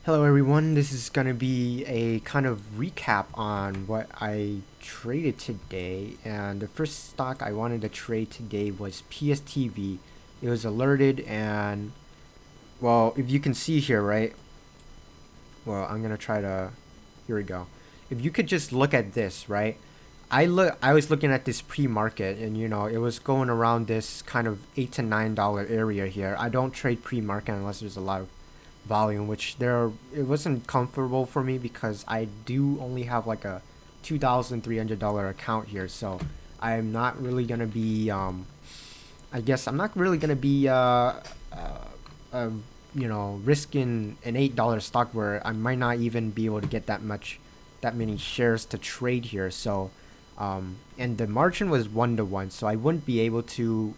Hello everyone, this is going to be a kind of recap on what I traded today, and the first stock I wanted to trade today was PSTV. It was alerted, and well, if you can see here, right? Well, I'm going to try to, here we go. If you could just look at this, right? I was looking at this pre-market, and it was going around this kind of $8 to $9 area here. I don't trade pre-market unless there's a lot of volume, which it wasn't comfortable for me because I do only have like a $2,300 account here, so I'm not really gonna be I guess I'm not really gonna be uh risking an $8 stock where I might not even be able to get that many shares to trade here. So and the margin was 1 to 1, so I wouldn't be able to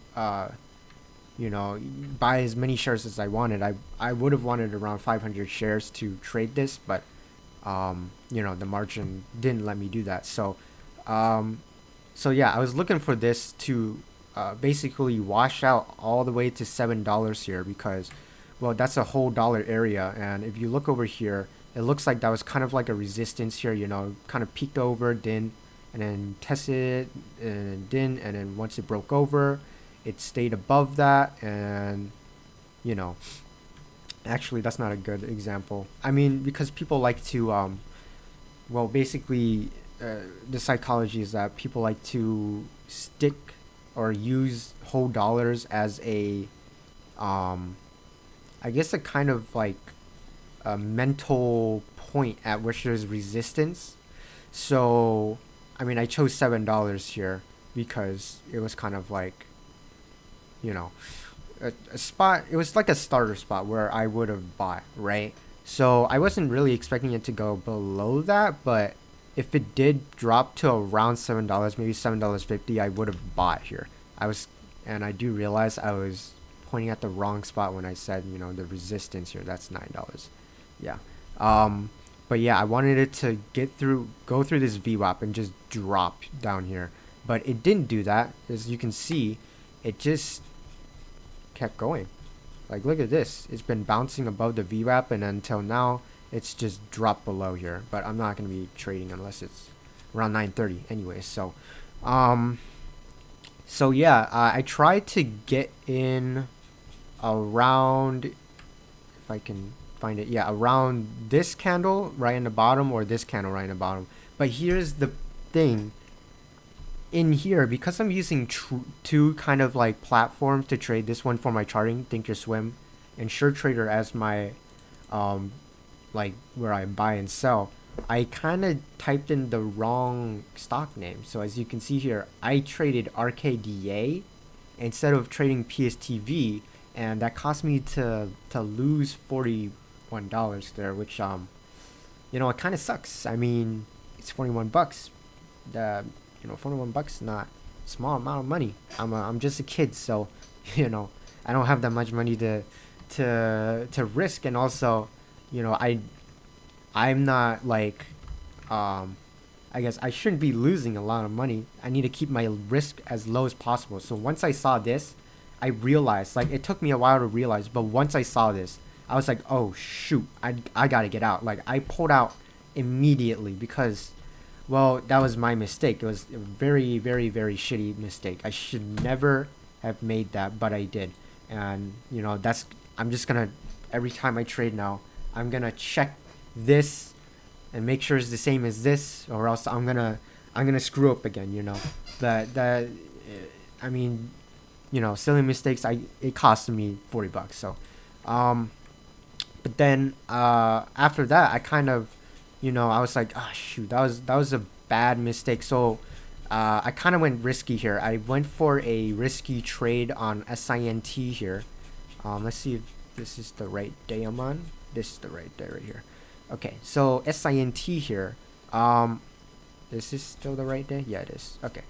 buy as many shares as I wanted. I would have wanted around 500 shares to trade this, but the margin didn't let me do that. Um, so yeah, I was looking for this to basically wash out all the way to $7 here because, well, that's a whole dollar area. And if you look over here, it looks like that was kind of like a resistance here. Kind of peaked over, didn't, and then tested it, and didn't, and then once it broke over, it stayed above that, and you know actually that's not a good example. I mean, because people like to well, basically, the psychology is that people like to stick or use whole dollars as a um I guess a kind of like a mental point at which there's resistance. So I mean, I chose $7 here because it was kind of like, you know a spot. It was like a starter spot where I would have bought, right? So I wasn't really expecting it to go below that, but if it did drop to around $7, maybe $7.50, I would have bought here. I was, and I do realize I was pointing at the wrong spot when I said, the resistance here. That's $9. Yeah. But yeah, I wanted it to go through this VWAP and just drop down here, but it didn't do that. As you can see, it just kept going. Like, look at this. It's been bouncing above the VWAP, and until now, it's just dropped below here. But I'm not going to be trading unless it's around 9:30 anyway. Um, so yeah, I tried to get in around, if I can find it, yeah, around this candle right in the bottom or this candle right in the bottom. But here's the thing. In here, because I'm using two kind of like platforms to trade, this one for my charting, thinkorswim, and SureTrader as my like where I buy and sell, I kind of typed in the wrong stock name. So as you can see here, I traded RKDA instead of trading PSTV, and that cost me to lose $41 there, which it kind of sucks. I mean, it's 41 bucks. The 41 bucks, not a small amount of money. I'm just a kid, so I don't have that much money to risk. And also, I'm not like, I guess I shouldn't be losing a lot of money. I need to keep my risk as low as possible. So once I saw this, I realized, like, it took me a while to realize, but once I saw this, I was like, oh shoot, I gotta get out. Like, I pulled out immediately because, well, that was my mistake. It was a very, very, very shitty mistake. I should never have made that, but I did. And I'm just gonna, every time I trade now, I'm gonna check this and make sure it's the same as this, or else I'm gonna screw up again. That I mean, silly mistakes. It cost me $40. So, but then after that, I kind of, I was like, ah, shoot, that was a bad mistake. So I kind of went risky here. I went for a risky trade on SINT here. Let's see if this is the right day I'm on. This is the right day right here. Okay, so SINT here. This is still the right day? Yeah, it is. Okay.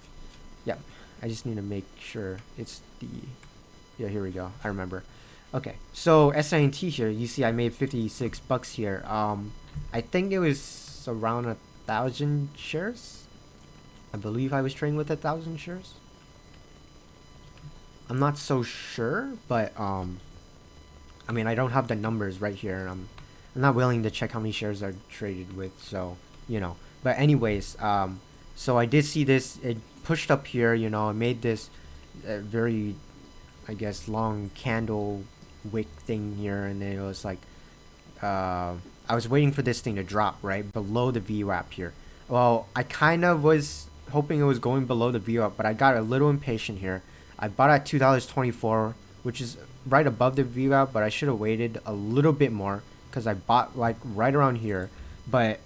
Yep. I just need to make sure it's the... Yeah, here we go. I remember. Okay, so SINT here, you see I made 56 bucks here. I think it was around 1,000 shares. I believe I was trading with 1,000 shares. I'm not so sure, but I mean, I don't have the numbers right here, and I'm not willing to check how many shares are traded with. So but anyways, so I did see this. It pushed up here. It made this very, I guess, long candle wick thing here, and then it was like, I was waiting for this thing to drop right below the VWAP here. Well, I kind of was hoping it was going below the VWAP, but I got a little impatient here. I bought at $2.24, which is right above the VWAP, but I should have waited a little bit more because I bought like right around here. But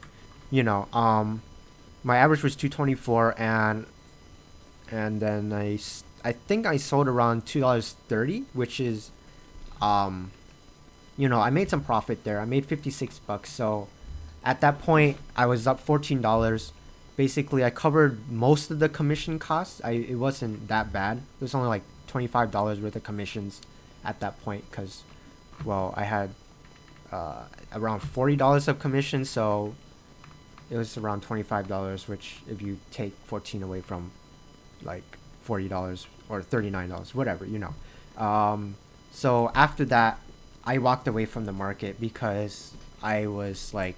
my average was 224, and then I think I sold around $2.30, which is I made some profit there. I made $56. So at that point, I was up $14. Basically, I covered most of the commission costs. It wasn't that bad. It was only like $25 worth of commissions at that point because, well, I had around $40 of commission, so it was around $25, which if you take 14 away from like $40 or $39, whatever, so after that, I walked away from the market because I was like,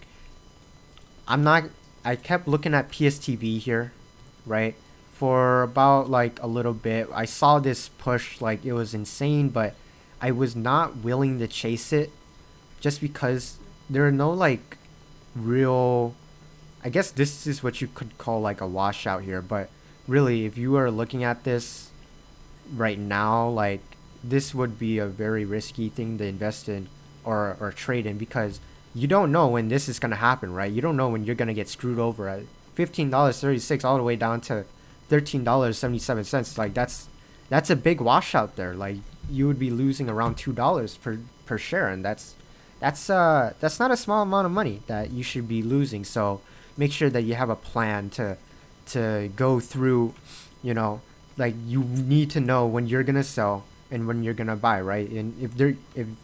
I kept looking at PSTV here, right? For about like a little bit. I saw this push, like it was insane, but I was not willing to chase it just because there are no like real, I guess this is what you could call like a washout here, but really if you are looking at this right now, like this would be a very risky thing to invest in or trade in because you don't know when this is going to happen, right? You don't know when you're going to get screwed over at $15.36 all the way down to $13.77. Like that's a big washout there. Like you would be losing around $2 per share, and that's not a small amount of money that you should be losing. So make sure that you have a plan to go through, like you need to know when you're going to sell and when you're gonna buy, right? And if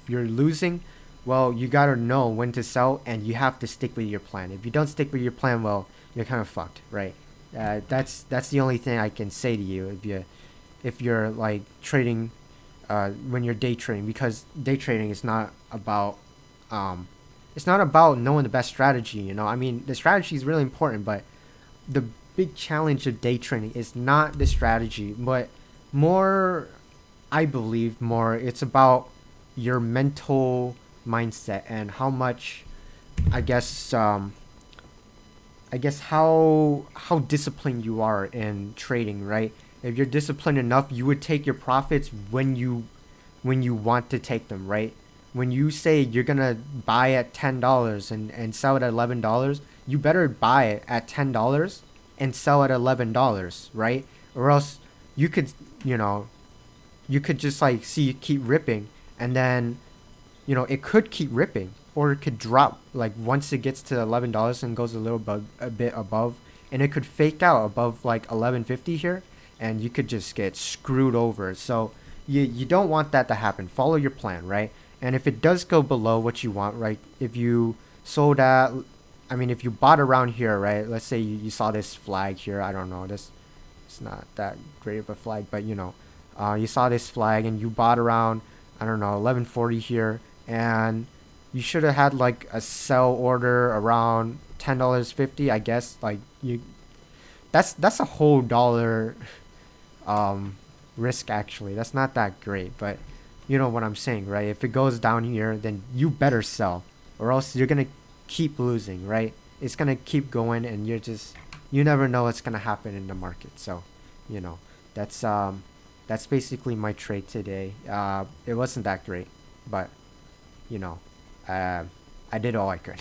you're losing, well, you gotta know when to sell, and you have to stick with your plan. If you don't stick with your plan, well, you're kind of fucked, right? That's the only thing I can say to you if you're like trading, when you're day trading, because day trading is not about knowing the best strategy. I mean, the strategy is really important, but the big challenge of day trading is not the strategy, but more, I believe more it's about your mental mindset and how much, I guess how disciplined you are in trading, right? If you're disciplined enough, you would take your profits when you want to take them, right? When you say you're gonna buy at $10 and sell it at $11, you better buy it at $10 and sell at $11, right? Or else you could you could just like see it keep ripping, and then it could keep ripping, or it could drop like once it gets to $11 and goes a bit above, and it could fake out above like 11.50 here, and you could just get screwed over. So you don't want that to happen. Follow your plan, right? And if it does go below what you want, right? If you sold at, I mean, if you bought around here, right? Let's say you saw this flag here. I don't know, this, it's not that great of a flag, but you saw this flag and you bought around, I don't know, 11.40 here, and you should have had like a sell order around $10.50, I guess. Like that's a whole dollar risk actually. That's not that great, but you know what I'm saying, right? If it goes down here, then you better sell, or else you're gonna keep losing, right? It's gonna keep going, and you never know what's gonna happen in the market. So, that's that's basically my trade today. It wasn't that great, but I did all I could.